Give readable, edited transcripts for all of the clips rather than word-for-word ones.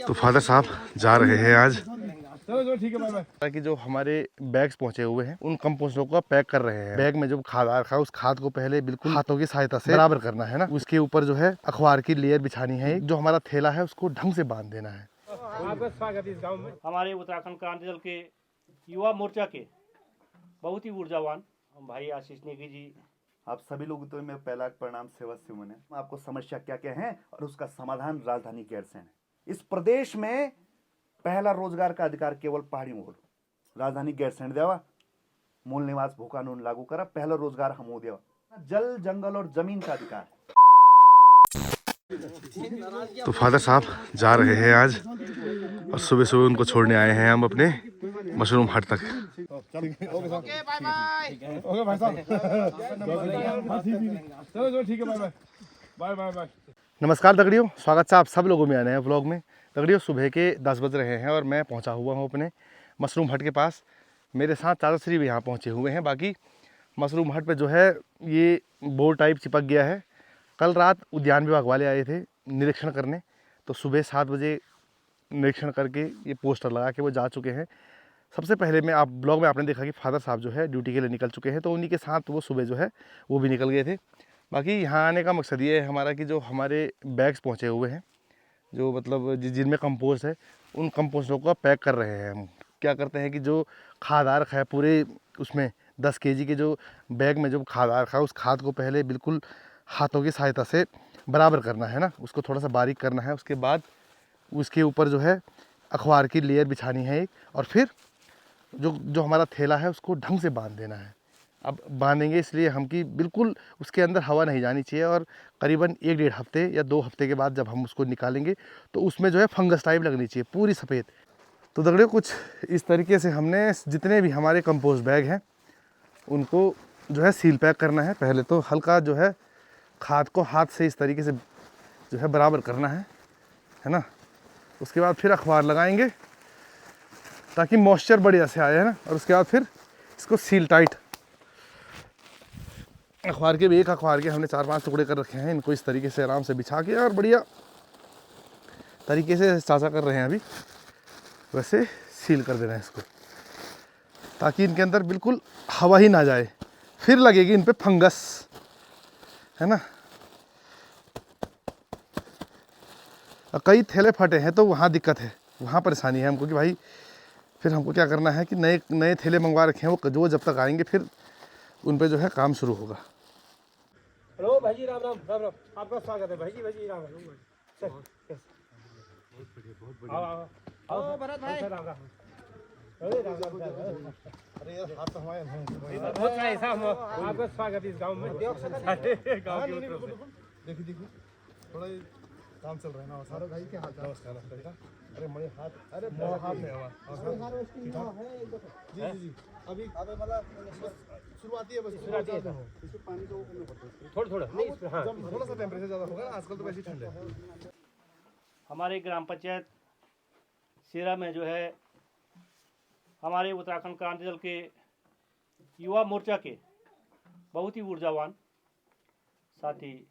तो फादर साहब जा रहे हैं आज। चलो ठीक है, बाय बाय। ताकि जो हमारे बैग्स पहुंचे हुए हैं उन कंपोस्टों को पैक कर रहे हैं। बैग में जो खाद आ रखा है उस खाद को पहले बिल्कुल हाथों की सहायता से बराबर करना है ना। उसके ऊपर जो है अखबार की लेयर बिछानी है। जो हमारा थैला है उसको ढंग से बांध देना है। आपका स्वागत है इस गांव में। हमारे उत्तराखंड क्रांति दल के युवा मोर्चा के बहुत ही ऊर्जावान भाई आशीष नेगी जी, आप सभी लोग तो मैं पहला प्रणाम सेवा से मुने। आपको समस्या क्या क्या है और उसका समाधान राजधानी गैरसैंण है। इस प्रदेश में पहला रोजगार का अधिकार केवल पहाड़ी में हो। राजधानी गैरसैंण देवा मूल निवास भू कानून लागू करा। पहला रोजगार हम देवा जल जंगल और जमीन का अधिकार। तो फादर साहब जा रहे हैं आज और सुबह सुबह उनको छोड़ने आए हैं हम अपने मशरूम हट तक। Okay bye bye. ओके भाई साहब, चलो ठीक है, bye bye bye bye bye. नमस्कार दगड़ियों, स्वागत है आप सब लोगों में आने हैं व्लॉग में। दगड़ियों सुबह के 10 बज रहे हैं और मैं पहुंचा हुआ हूं अपने मशरूम हट के पास। मेरे साथ चाचा श्री भी यहाँ पहुंचे हुए हैं। बाकी मशरूम हट पे जो है ये बोर्ड टाइप चिपक गया है। कल रात उद्यान विभाग वाले आए थे निरीक्षण करने, तो सुबह 7 बजे निरीक्षण करके ये पोस्टर लगा के वो जा चुके हैं। सबसे पहले मैं आप ब्लॉग में आपने देखा कि फादर साहब जो है ड्यूटी के लिए निकल चुके हैं, तो उन्हीं के साथ वो सुबह जो है वो भी निकल गए थे। बाकी यहाँ आने का मकसद ये है हमारा कि जो हमारे बैग्स पहुँचे हुए हैं, जो मतलब जिनमें कंपोस्ट है, उन कंपोस्टों को पैक कर रहे हैं हम। क्या करते हैं कि जो खाद आ रखा है पूरे उसमें 10 केजी के जो बैग में जो खाद आ रखा है उस खाद को पहले बिल्कुल हाथों की सहायता से बराबर करना है ना। उसको थोड़ा सा बारीक करना है। उसके बाद उसके ऊपर जो है अखबार की लेयर बिछानी है एक, और फिर जो जो हमारा थैला है उसको ढंग से बांध देना है। अब बांधेंगे इसलिए हम कि बिल्कुल उसके अंदर हवा नहीं जानी चाहिए, और करीबन 1-1.5 हफ्ते या 2 हफ्ते के बाद जब हम उसको निकालेंगे तो उसमें जो है फंगस टाइप लगनी चाहिए पूरी सफ़ेद। तो दगड़ियों कुछ इस तरीके से हमने जितने भी हमारे कंपोस्ट बैग हैं उनको जो है सील पैक करना है। पहले तो हल्का जो है खाद को हाथ से इस तरीके से जो है बराबर करना है ना। उसके बाद फिर अखबार लगाएंगे ताकि मॉइस्चर बढ़िया से आए, है ना। और उसके बाद फिर इसको सील टाइट। अखबार के भी एक अखबार के हमने 4-5 टुकड़े कर रखे हैं। इनको इस तरीके से आराम से बिछा के और बढ़िया तरीके से चाचा कर रहे हैं अभी, वैसे सील कर देना है इसको, ताकि इनके अंदर बिल्कुल हवा ही ना जाए। फिर लगेगी इन पे फंगस, है ना। कई थैले फटे हैं तो वहाँ दिक्कत है, वहाँ परेशानी है हमको कि भाई फिर हमको क्या करना है कि नए नए थैले मंगवा रखे हैं। वो जो जब तक आएंगे फिर उन पे जो है काम शुरू होगा। हेलो भाई जी, राम राम राम राम। आपका स्वागत है भाई जी राम राम। बहुत बढ़िया। आओ भरत भाई, राम राम। अरे राम राम। अरे यार हाथ तो हमारे हैं। बहुत ऐसा आपका स्वागत है इस गांव में। गांव के देखिए थोड़ा काम चल रहा है ना। सारे भाई के हाथ नमस्कार। अरे मेरे हाथ, अरे बहुत हाथ में हवा जी जी अभी मतलब शुरुआती है, बस शुरुआती है। इसको पानी को करना पड़ता है थोड़ा नहीं, इस पे हां थोड़ा सा टेंपरेचर ज्यादा होगा ना, आजकल तो वैसे ही ठंड है। हमारे ग्राम पंचायत सेरा में जो है हमारे उत्तराखंड क्रांति दल के युवा मोर्चा के बहुत ही ऊर्जावान साथी,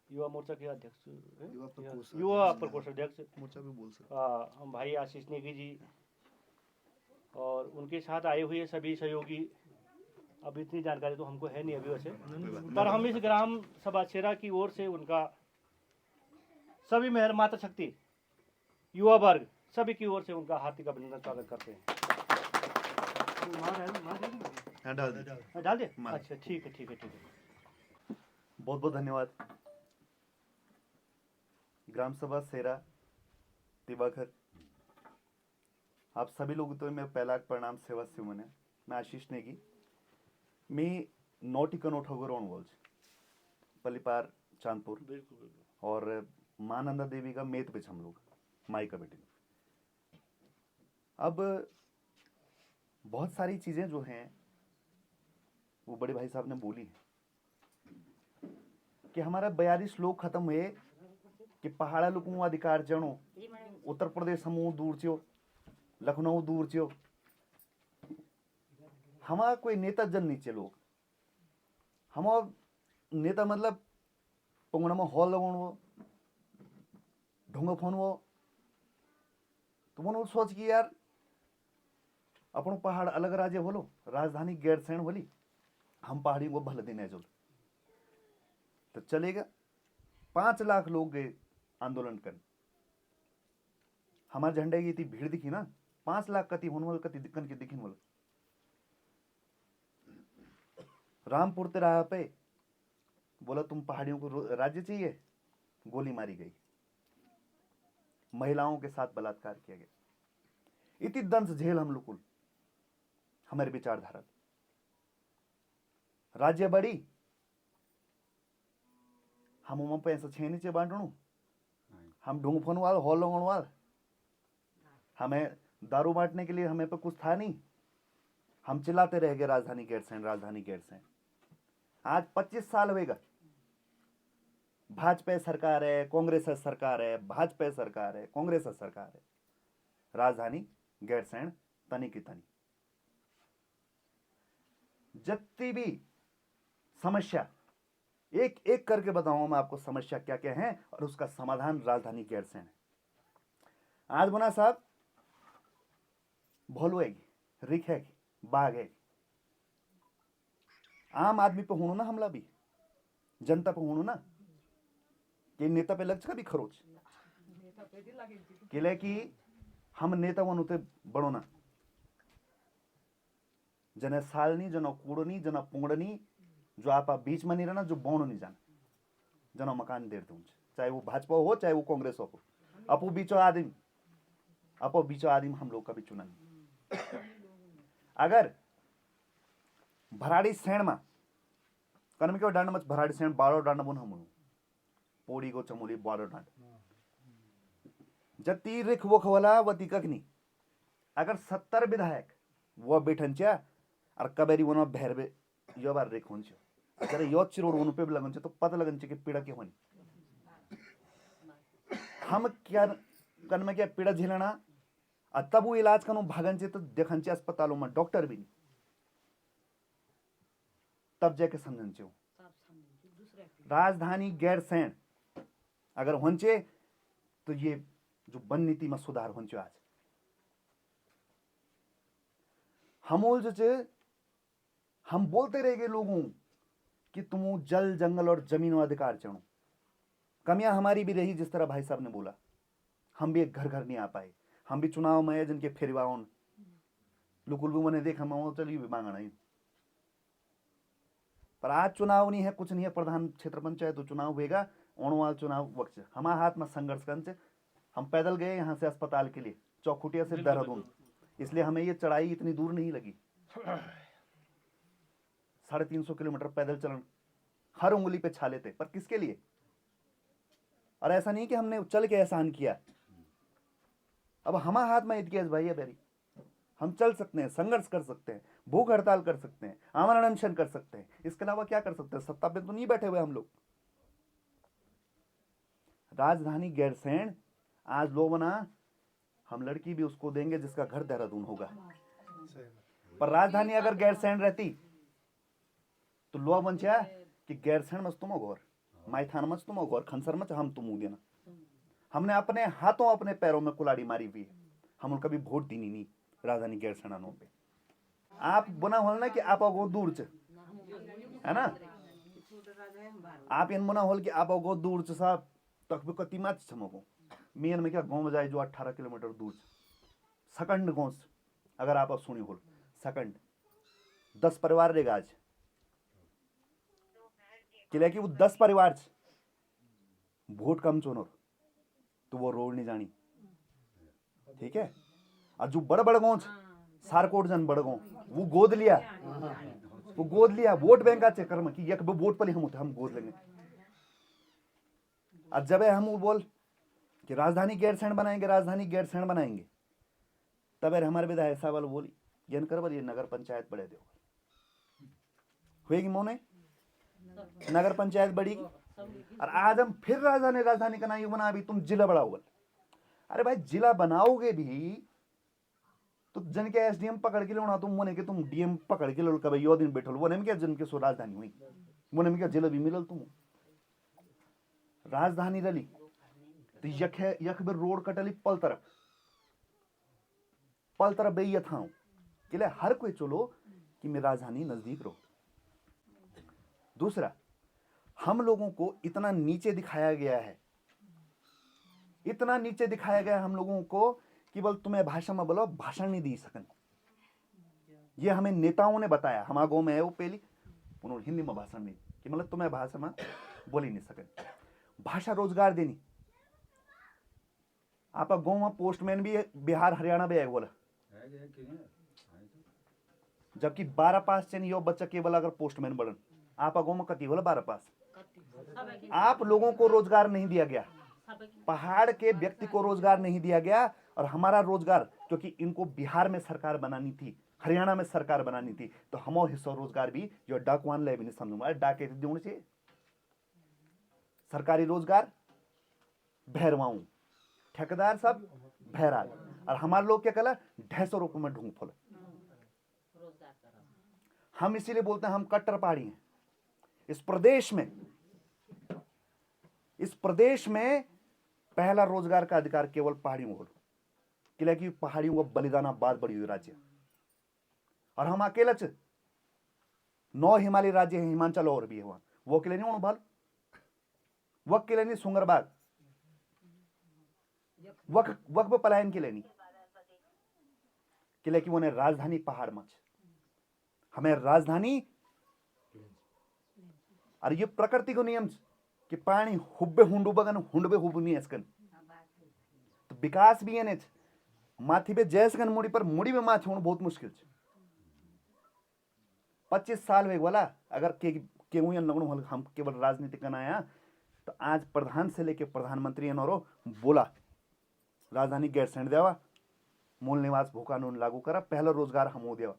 युवा मोर्चा के अध्यक्ष, युवा प्रकोष्ठ अध्यक्ष मोर्चा भी बोल सकते हम भाई आशीष नेगी जी, और उनके साथ आए हुए सभी सहयोगी। अब इतनी जानकारी तो हमको है नहीं अभी वैसे, पर हम इस ग्राम सभा सेरा की ओर से उनका सभी मेहर माता शक्ति युवा वर्ग सभी की ओर से उनका हार्दिक अभिनंदन स्वागत करते हैं। डाल दे। अच्छा ठीक है। बहुत बहुत धन्यवाद। ग्राम सभा सेरा दिवाकर, आप सभी लोग तो मैं पहला प्रणाम सेवा से मुने। मैं आशीष नेगी, मी 9 ठिकाण उठवरून बोल पलीपार चांदपुर। बिल्कुल। और मां नंदा देवी का मेत पे हम लोग माई का बेटे। अब बहुत सारी चीजें जो हैं वो बड़े भाई साहब ने बोली है कि हमारा 42 लोग खत्म हुए कि पहाड़ा लोगों को अधिकार जनो। उत्तर प्रदेश समूह दूर चो, लखनऊ दूर चो, हमारा कोई नेता जन नीचे लोग। हमारा नेता मतलब पंगड़ा में हॉल लगो, ढोंगा फोन वो तो वो सोच कि यार अपन पहाड़ अलग राज्य होलो, राजधानी गैरसैंण होली, हम पहाड़ियों को भले दिन जो तो चलेगा। 5 लाख लोग गए आंदोलन करने। हमारे झंडे की इतनी भीड़ दिखी ना, 5 लाख कति होने वाले कति दिक्कन की दिखने वाले। रामपुर ते राह पे बोला तुम पहाड़ियों को राज्य चाहिए, गोली मारी गई। महिलाओं के साथ बलात्कार किया गया। इतनी दंश झेल हम लोग हमारे विचारधारा। राज्य बड़ी हम उमा पैसा छेनी चे बांटणु, हम ढूंढफन वाल हॉल लोगन वाल, हमें दारू बांटने के लिए हमें पे कुछ था नहीं। हम चिल्लाते रह गए राजधानी गैरसैंण, राजधानी गैरसैंण। आज 25 साल होएगा, भाजपा सरकार है, कांग्रेस सरकार है, भाजपा सरकार है, कांग्रेस सरकार है, राजधानी गैरसैंण तनी की तनी। जितनी भी समस्या एक एक करके बताऊंगा मैं आपको, समस्या क्या क्या है और उसका समाधान राजधानी गैरसैंण है। आज बना साहब भोलू है, रिख है, बाघ है। आम आदमी पे होनो ना हमला भी, जनता पे होनो ना, कि नेता पे लग कभी खरोच किले कि हम नेता वन उते बड़ो ना, जने साल नहीं, जना कूड़ो नहीं, जना पुंगड़ नहीं, जो आप बीच में नहीं रहना, जो बौण नहीं जाना, जना मकान देर दूं, चाहे वो भाजपा हो चाहे वो कांग्रेस हो। अपो बीचो आदिम हम लोग कभी चुना नहीं। अगर भराड़ी सैण में कनम के डांड मच भराड़ी सैण 12 डांड बुन हम पोड़ी को चमोली 12 डांड जती रिख वो खवला वती कखनी। अगर 70 विधायक वो बैठन और कबेरी वन भैरवे यो बार रिख होन अगर यो चिरोड़ उन पे लगन तो पता लगन कि पीड़ा के होनी। हम क्या कन में क्या पीड़ा झेलना, तब वो इलाज कनु भागन तो देखन अस्पतालों में डॉक्टर भी नहीं, तब जाके समझन चे। राजधानी गैरसैंण अगर होंचे तो ये जो वन नीति में सुधार होंचे। आज हमोल जो हम बोलते रह गए लोगों कि तुम जल जंगल और जमीन अधिकार चाहो। कमियां हमारी भी रही, जिस तरह भाई साहब ने बोला, हम भी एक घर घर नहीं आ पाए। हम भी चुनाव में जिनके फेरिवाओं लुकुल भी मैंने देखा मैं चलिए भी मांगना ही। पर आज चुनाव नहीं है, कुछ नहीं है, प्रधान क्षेत्र पंचायत तो चुनाव होगा, ओणवाल चुनाव वक्त हमारे हाथ में संघर्ष करने। हम पैदल गए यहाँ से अस्पताल के लिए, चौखुटिया से देहरादून, इसलिए हमें ये चढ़ाई इतनी दूर नहीं लगी। 350 किलोमीटर पैदल चलन, हर उंगली पे छाले थे, पर किसके लिए? और ऐसा नहीं कि हमने चल के एहसान किया। अब हमारे हाथ में इतिहास भाई है बेरी, हम चल सकते हैं, संघर्ष कर सकते हैं, भूख हड़ताल कर सकते हैं, आमरण अनशन कर सकते हैं, इसके अलावा क्या कर सकते हैं? सत्ता पे तो नहीं बैठे हुए हम लोग। राजधानी गैरसैंण आज लोग बना, हम लड़की भी उसको देंगे जिसका घर देहरादून होगा। पर राजधानी अगर गैरसैंण रहती तो लोग बन कि गैरसैंण मच तुम घोर, माइथान मच तुम घोर, खनसर मच हम तुम देना। हमने अपने हाथों अपने पैरों में कुलाड़ी मारी हुई है। हम कभी वोट दी नहीं राजधानी गैरसैंण पे। आप बना होल ना कि आप अगो दूर च है ना, आप इन बना होल कि आप अगो दूर च साहब तक भी कति माच छमको मेन में क्या गांव में जाए जो 18 किलोमीटर दूर सकंड गांव। अगर आप सुनी होल सकंड 10 परिवार रहेगा आज, कि वो 10 परिवार वोट कम चुनो तो वो रोड नहीं जानी, ठीक है। और जो बड़े बड़े गांव सारकोट जन बड़ गांव वो गोद लिया, वोट बैंक चेक कर कि एक वोट पर हम गोद लेंगे। और जब हम बोल कि राजधानी गैरसैंण बनाएंगे, राजधानी गैरसैंण बनाएंगे, तब हमारे विधायक साहब बोली यन कर ये नगर पंचायत बढ़े दो होगी मोने, नगर पंचायत बढ़ेगी। और आज हम फिर राजधानी का नाम बना, अभी तुम जिला बढ़ाओगे। अरे भाई जिला बनाओगे भी तो जन के एसडीएम पकड़ के लो, तुम मोने के तुम डीएम पकड़ के लो, कभी यो दिन बैठो वो नहीं क्या जन के सो राजधानी हुई, वो नहीं क्या जिला भी मिलल तुम राजधानी रली तो यख रोड कटली पल तरफ पल तरह बे था कि ले हर कोई चलो कि मैं राजधानी नजदीक रहो। दूसरा, हम लोगों को इतना नीचे दिखाया गया है, इतना नीचे दिखाया गया है हम लोगों को कि बोल तुम्हें भाषा में बोलो भाषण नहीं दी सकन। ये हमें नेताओं ने बताया, हमारे गांव में है वो पहली, उन्होंने हिंदी में भाषण दी कि मतलब तुम्हें भाषा में बोल ही नहीं सकन। भाषा रोजगार देनी, आप गांव में पोस्टमैन भी बिहार हरियाणा में है बोला, जबकि 12 पास चाहिए यो बच्चा केवल अगर पोस्टमैन बनन। आप गांव में कति बोला 12 पास। आप लोगों को रोजगार नहीं दिया गया, पहाड़ के व्यक्ति को रोजगार नहीं दिया गया। और हमारा रोजगार, क्योंकि इनको बिहार में सरकार बनानी थी, हरियाणा में सरकार बनानी थी, तो हमारा हिस्सा रोजगार भी जो डाकवान ले भी नहीं समझूंगा, डाके देने चाहिए सरकारी रोजगार। भैरवाऊ ठेकेदार सब भैराल, और हमारे लोग क्या कला 250 रुपये में ढूंढ फल। हम इसीलिए बोलते हैं हम कट्टर पहाड़ी हैं। इस प्रदेश में पहला रोजगार का अधिकार केवल पहाड़ियों को, कि पहाड़ियों को बलिदाना बाद बड़ी हुई राज्य। और हम अकेला 9 हिमालय राज्य हैं, हिमाचल और भी है वहां, वो अकेले नहीं भाल, वो अकेले नहीं सुंगरबाग वक पलायन के लिए नहीं, कि वो ने राजधानी पहाड़ मच, हमें राजधानी। और ये प्रकृति को नियम कि पानी हुब्बे हुंडू बगन हुंडबे हुब नहीं ऐसकन, तो विकास भी है माथी पे जैसकन मुड़ी पर मुड़ी में माछ होना बहुत मुश्किल है। 25 साल में वाला अगर के हम केवल राजनीति करना आया, तो आज प्रधान से लेके प्रधानमंत्री बोला राजधानी गैरसैंड देवा, मूल निवास भू कानून लागू करा, पहला रोजगार हम देवा।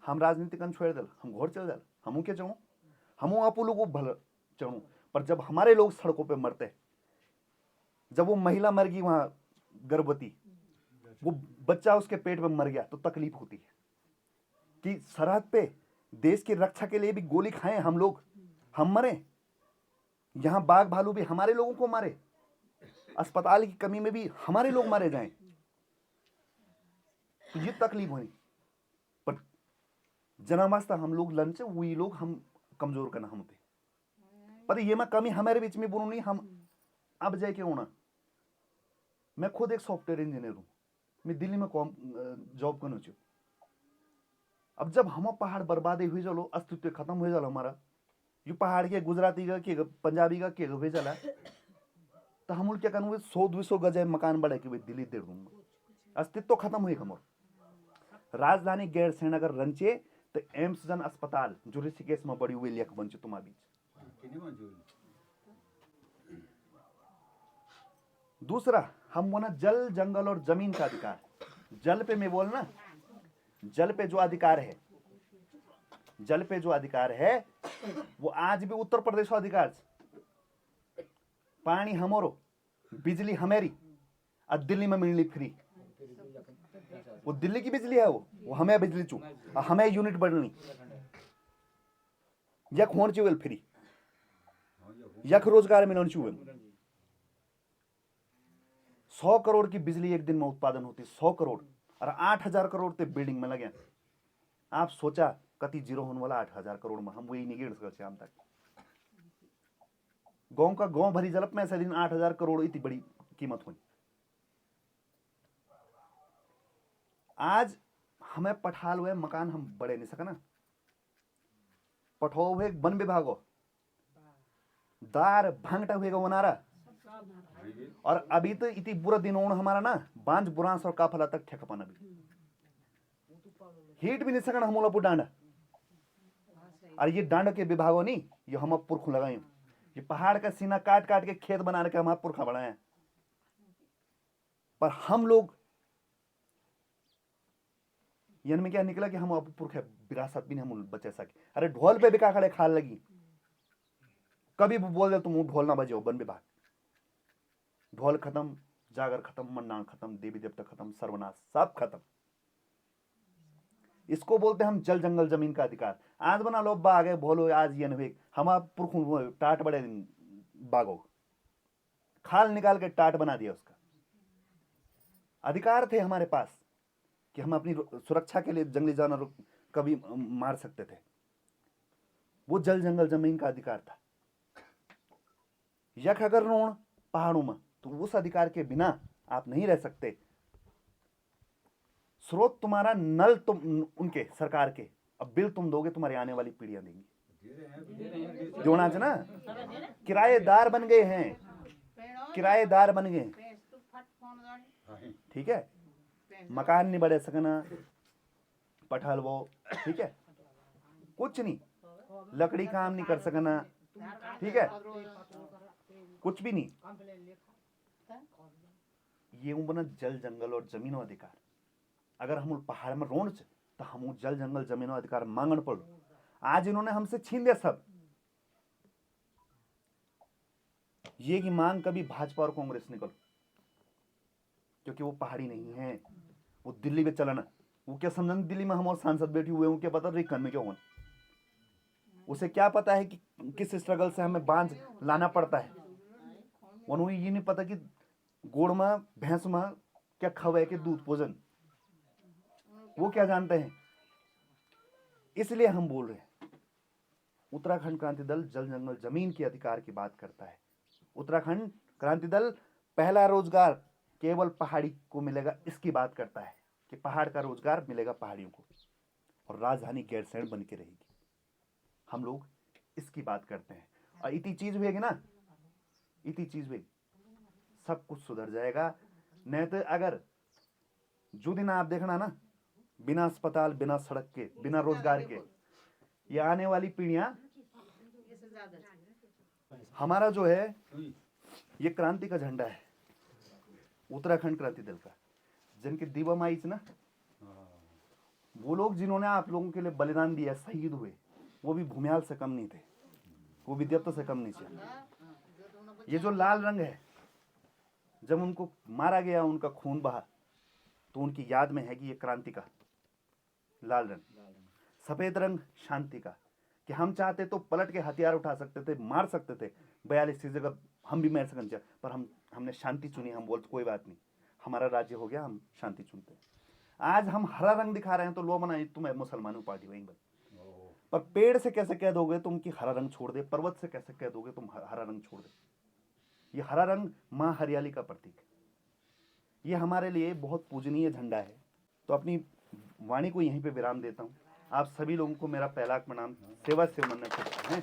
हम राजनीति कन छोड़ दल, हम घोर चल दल, हमू क्या चाहूँ, हमू आप लोग को भल चाहूँ। पर जब हमारे लोग सड़कों पे मरते, जब वो महिला मर गई वहां गर्भवती, वो बच्चा उसके पेट में मर गया, तो तकलीफ होती है कि सरहद पे देश की रक्षा के लिए भी गोली खाएं हम लोग, हम मरे। यहां बाघ भालू भी हमारे लोगों को मारे, अस्पताल की कमी में भी हमारे लोग मारे जाएं, तो ये तकलीफ होनी। पर जनावास्ता हम लोग लंच वही लोग हम कमजोर करना हम पे, पर ये मैं कमी हमारे बीच में बोलूं नहीं। हम अब जाए क्या होना, मैं खुद एक सॉफ्टवेयर इंजीनियर हूं, मैं दिल्ली में जॉब करना चाहिए। अब जब हम पहाड़ बर्बादी हुई चलो, अस्तित्व खत्म हुए चलो हमारा, ये पहाड़ के गुजराती का के पंजाबी का के हुए चला, तो हम क्या करूँगे 100-200 गज मकान बढ़े कि दिल्ली दे दूंगा, अस्तित्व खत्म हुई खमोर। राजधानी गैरसैंण अगर रंचे तो एम्स जन अस्पताल जो ऋषिकेश में बड़ी हुई लेख बन तुम्हारा बीच। दूसरा, हम वो ना जल जंगल और जमीन का अधिकार, जल पे मैं बोलना, जल पे जो अधिकार है, जल पे जो अधिकार है वो आज भी उत्तर प्रदेश का अधिकार। पानी हमरो, बिजली हमेरी, और दिल्ली में मिलनी फ्री। वो दिल्ली की बिजली है, वो हमें बिजली चू, हमें यूनिट बढ़नी, यक होन चाहिए फ्री, यक रोजगार मिलना चाहिए। 100 करोड़ की बिजली एक दिन में उत्पादन होती, 100 करोड़, और 8000 करोड़ ते बिल्डिंग में लगे। आप सोचा कति जीरो होने वाला 8000 करोड़ में, हम वही नहीं गिर सकते शाम तक। गांव का गांव भरी जलप में ऐसा दिन 8000 करोड़ इतनी बड़ी कीमत हुई। आज हमें पठाल हुए मकान हम बड़े नहीं सका ना, पठो हुए वन विभाग दार भांगटा हुएगा वो नारा। और अभी तो इतनी बुरा दिन होना हमारा ना, बांझ बुरांस और काफला तक ठेकपन, अभी हीट भी नहीं सकना हम लोग डांडा। और ये डांड के विभागों नहीं, ये हम पुरख लगाए, ये पहाड़ का सीना काट काट के खेत बनाने के हम पुरखा बढ़ाए। पर हम लोग में क्या निकला कि हम अब पुरख विरासत भी नहीं हम बचे सके। अरे ढोल पे बिका खड़े खाल लगी, कभी भी बोल दे तुम ढोल ना बजाओ, वन विभाग ढोल खत्म, जागर खत्म, मन्नान खत्म, देवी देवता खत्म, सर्वनाश सब खत्म। इसको बोलते हैं हम जल जंगल जमीन का अधिकार। आज बना लो बाग बोलो आज ये नहीं, हम पुरखों टाट बड़े बागो खाल निकाल के टाट बना दिया उसका। अधिकार थे हमारे पास कि हम अपनी सुरक्षा के लिए जंगली जानवर कभी मार सकते थे। वो जल जंगल जमीन का अधिकार था। यख अगर रोण पहाड़ों में तो उस अधिकार के बिना आप नहीं रह सकते। स्रोत तुम्हारा, नल तुम उनके सरकार के, अब बिल तुम दोगे, तुम्हारी आने वाली पीढ़ियां देंगी। जोना है ना, किराएदार बन गए हैं, किराएदार बन गए, ठीक है। मकान नहीं बढ़े सकना, पठाल वो, ठीक है, कुछ नहीं, लकड़ी काम नहीं कर सकना, ठीक है, कुछ भी नहीं। ये बना जल जंगल और जमीनों अधिकार। अगर हम पहाड़ में रोण तो हम जल जंगल जमीनों अधिकार मांगन पड़ो। आज इन्होंने हमसे छीन दिया सब। ये की मांग कभी भाजपा और कांग्रेस ने करो, क्योंकि वो पहाड़ी नहीं है, वो दिल्ली में चलना। वो क्या समझना दिल्ली में हम और सांसद बैठे हुए हैं, क्या पता रिकन में क्या होना। उसे क्या पता है कि किस स्ट्रगल से हमें बांझ लाना पड़ता है। उन्हें ये नहीं पता कि गोड़ में भैंस में क्या खवे के दूध भोजन, वो क्या जानते हैं। इसलिए हम बोल रहे हैं, उत्तराखंड क्रांति दल जल जंगल जमीन के अधिकार की बात करता है। उत्तराखंड क्रांति दल पहला रोजगार केवल पहाड़ी को मिलेगा, इसकी बात करता है कि पहाड़ का रोजगार मिलेगा पहाड़ियों को, और राजधानी गैरसैंण बन के रहेगी। हम लोग इसकी बात करते हैं। और इतनी चीज हुएगी ना, इतनी चीज हुएगी, सब कुछ सुधर जाएगा। नहीं तो अगर जो दिन आप देखना ना, बिना अस्पताल, बिना सड़क के, बिना रोजगार के, ये आने वाली पीढ़ियां, हमारा जो है ये क्रांति का झंडा है, उत्तराखंड क्रांति दल का, जिनके दीवा माई ना, वो लोग जिन्होंने आप लोगों के लिए बलिदान दिया, शहीद हुए, वो भी भूमियाल से कम नहीं थे, वो विद्यार्थी से कम नहीं थे। ये जो लाल रंग है, जब उनको मारा गया, उनका खून बहा, तो उनकी याद में है कि ये क्रांति का लाल रंग। सफेद रंग शांति का, कि हम चाहते तो पलट के हथियार उठा सकते थे, मार सकते थे 42 की जगह, हम भी मार सकते, पर हमने शांति चुनी। हम बोलते कोई बात नहीं, हमारा राज्य हो गया, हम शांति चुनते हैं। आज हम हरा रंग दिखा रहे हैं तो लोग मना तुम मुसलमानों पार्टी वहीं बन। पर पेड़ से कैसे कह दोगे तुम कि हरा रंग छोड़ दे, पर्वत से कैसे कह दोगे तुम हरा रंग छोड़ दे। ये हरा रंग माँ हरियाली का प्रतीक है, ये हमारे लिए बहुत पूजनीय झंडा है। तो अपनी वाणी को यहीं पे विराम देता हूँ। आप सभी लोगों को मेरा पहला प्रणाम सेवा से मन्नत करते हैं।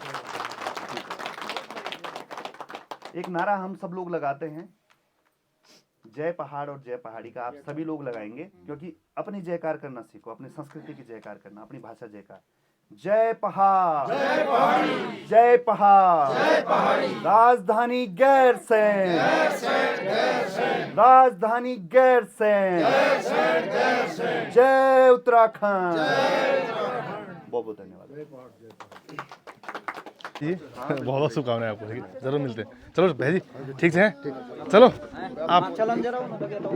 एक नारा हम सब लोग लगाते हैं, जय पहाड़ और जय पहाड़ी का आप सभी लोग लगाएंगे, क्योंकि अपनी जयकार करना सीखो, अपनी संस्कृति की जयकार करना, अपनी भाषा जयकार। जय पहाड़, जय पहाड़ी, जय पहाड़, जय पहाड़ी, राजधानी गैरसैंण, राजधानी गैरसैंण, जय उत्तराखंड। बहुत बहुत धन्यवाद जी, बहुत बहुत शुभकामनाएं आपको। ठीक है, जरूर मिलते हैं। चलो भाई जी, ठीक है, चलो आप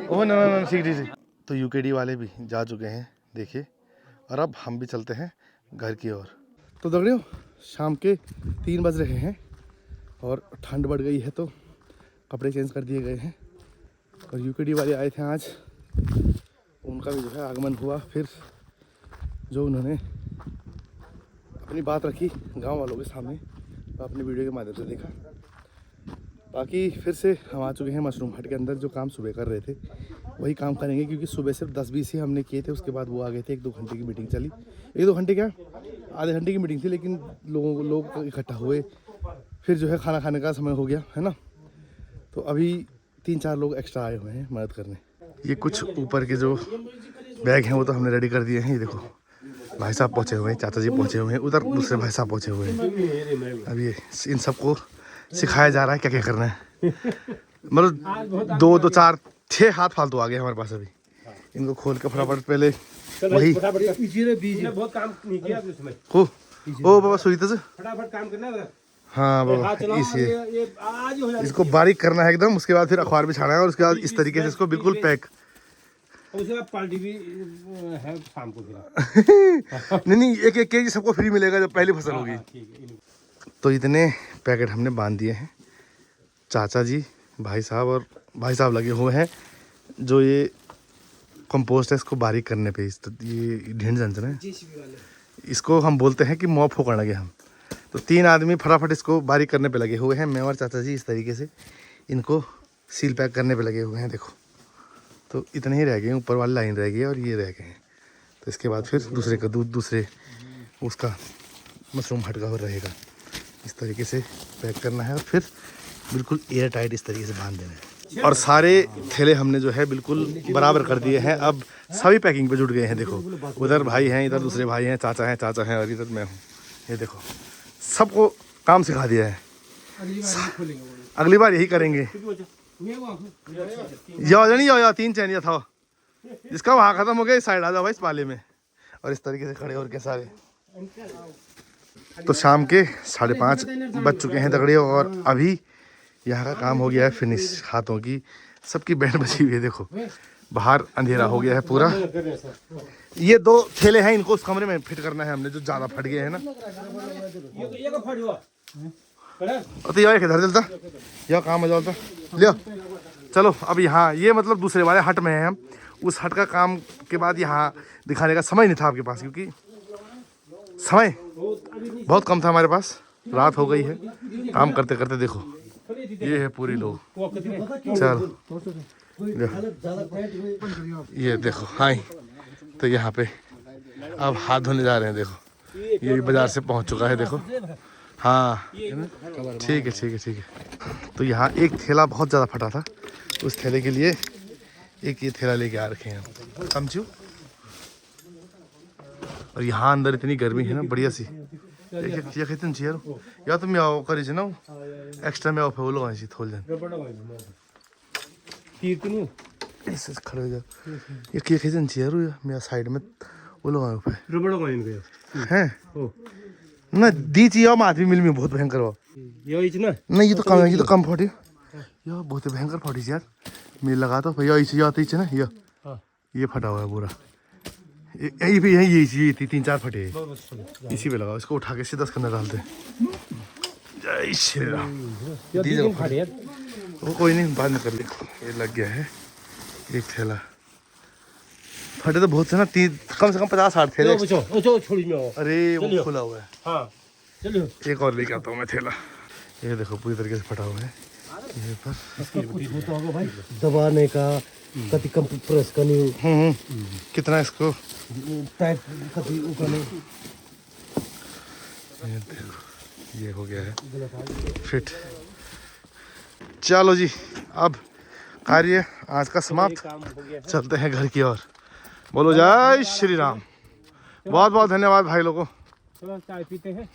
ओह ना ठीक ठीक। तो यूकेडी वाले भी जा चुके हैं, देखिए, और अब हम भी चलते हैं घर की ओर। तो दगड़ियों, शाम के 3 बज रहे हैं और ठंड बढ़ गई है, तो कपड़े चेंज कर दिए गए हैं। और यूकेडी वाले आए थे आज, उनका भी जो है आगमन हुआ। फिर जो उन्होंने अपनी बात रखी गांव वालों के सामने, तो अपने वीडियो के माध्यम से देखा। बाकी फिर से हम आ चुके हैं मशरूम हट के अंदर। जो काम सुबह कर रहे थे वही काम करेंगे, क्योंकि सुबह सिर्फ 10-20 ही हमने किए थे। उसके बाद वो आ गए थे, 1-2 घंटे की मीटिंग चली, 1-2 घंटे क्या, आधे घंटे की मीटिंग थी, लेकिन लोग इकट्ठा हुए। फिर जो है खाना खाने का समय हो गया है ना, तो अभी 3-4 लोग एक्स्ट्रा आए हुए हैं मदद करने। ये कुछ ऊपर के जो बैग हैं वो तो हमने रेडी कर दिए हैं। ये देखो, भाई साहब पहुँचे हुए हैं, चाचा जी पहुँचे हुए हैं, उधर दूसरे भाई साहब पहुँचे हुए हैं। अब ये इन सबको सिखाया जा रहा है क्या क्या करना है। मतलब 2, 4, 6 हाथ फालतू आ गए हमारे पास अभी। इनको खोल के फटाफट पहले वही बहुत काम नहीं किया उसमें। ओ बाबा सुई तो फटाफट काम करना है। हाँ बाबा, ये आज ही हो जाएगा। इसको बारीक करना है एकदम। उसके बाद फिर अखबार बिछाना है, और उसके बाद इस तरीके से इसको बिल्कुल पैक। उसके बाद पार्टी भी है शाम को फिर। नहीं, एक केजी सबको फ्री मिलेगा जब पहली फसल होगी। तो इतने पैकेट हमने बांध दिए हैं। चाचा जी, भाई साहब और भाई साहब लगे हुए हैं, जो ये कंपोस्ट है इसको बारीक करने पे ये ढींढ जंचना है, इसको हम बोलते हैं कि मॉप होकर लगे हम। तो 3 आदमी फटाफट इसको बारीक करने पे लगे हुए हैं। मैं और चाचा जी इस तरीके से इनको सील पैक करने पे लगे हुए हैं। देखो तो इतने ही रह गए, ऊपर वाली लाइन रह गई है और ये रह गए हैं। तो इसके बाद फिर दूसरे का दूध दूसरे उसका मशरूम हट का हो रहेगा। इस तरीके से पैक करना है और फिर बिल्कुल एयर टाइट इस तरीके से बांध देना है। और सारे थैले हमने जो है बिल्कुल बराबर कर दिए हैं। अब सभी पैकिंग पे जुट गए हैं। देखो उधर भाई हैं, इधर दूसरे भाई हैं, चाचा हैं और इधर मैं हूँ। ये देखो सबको काम सिखा दिया है। अगली बार यही करेंगे। या 3 चैन था जिसका वहाँ खत्म हो गया, इस साइड आ जाओ भाई इस पाले में। और इस तरीके से खड़े हो के सारे। तो शाम के 5:30 बज चुके हैं दगड़ियों और अभी यहाँ का काम हो गया है फिनिश। हाथों की सबकी बैंड बची हुई है। देखो बाहर अंधेरा हो गया है पूरा। ये 2 थैले हैं, इनको उस कमरे में फिट करना है हमने जो ज़्यादा फट गए हैं ना। तो यार किधर चलता यह काम हो जाता लियो। चलो अब यहाँ ये मतलब दूसरे वाले हट में है हम। उस हट का काम के बाद यहाँ दिखाने का समय नहीं था आपके पास, क्योंकि समय बहुत कम था हमारे पास। रात हो गई है काम करते करते। देखो ये है पूरी लोग। चलो ये देखो हाँ। तो यहाँ पे अब हाथ धोने जा रहे हैं। देखो ये भी बाजार से पहुँच चुका है। देखो हाँ ठीक है। तो यहाँ एक थैला बहुत ज़्यादा फटा था, उस थैले के लिए एक ये थैला लेके आ रखे हैं हम समझो। और यहाँ अंदर इतनी गर्मी है ना बढ़िया सी। या तो मैं आओ करी ना एक्स्ट्रा में आओ लो थोल जान ऐसे खड़े हो जाओ। ये खेचन चाहिए मेरा साइड में वो लोग हैं ना दी चाहिए माथ भी मिल में बहुत भयंकर हो। नहीं ये तो कम फटी यार, बहुत भयंकर फटी यार। मेरे लगा तो भैया इसे आते ही ना ये फटा हुआ है पूरा। यही पे यही थी 3-4 फटे इसी पे लगाओ। इसको उठा के सीधा इसके अंदर डालते। जय श्री राम। वो कोई नहीं बाद में कर ले। ये लग गया है एक थैला। फटे तो बहुत से ना, कम से कम 50-60 थैले। अरे वो खुला हुआ है। एक और लेके आता हूँ मैं थैला। ये देखो पूरी तरीके से फटा हुआ है। ये पर दबाने का कति कम प्रेस करनी। कितना इसको टाइट कति उकने। ये देखो ये हो गया है फिट। चलो जी अब कार्य आज का समाप्त। चलते हैं घर की ओर। बोलो जय श्री राम। बहुत बहुत धन्यवाद भाई लोगों को। चाय पीते हैं।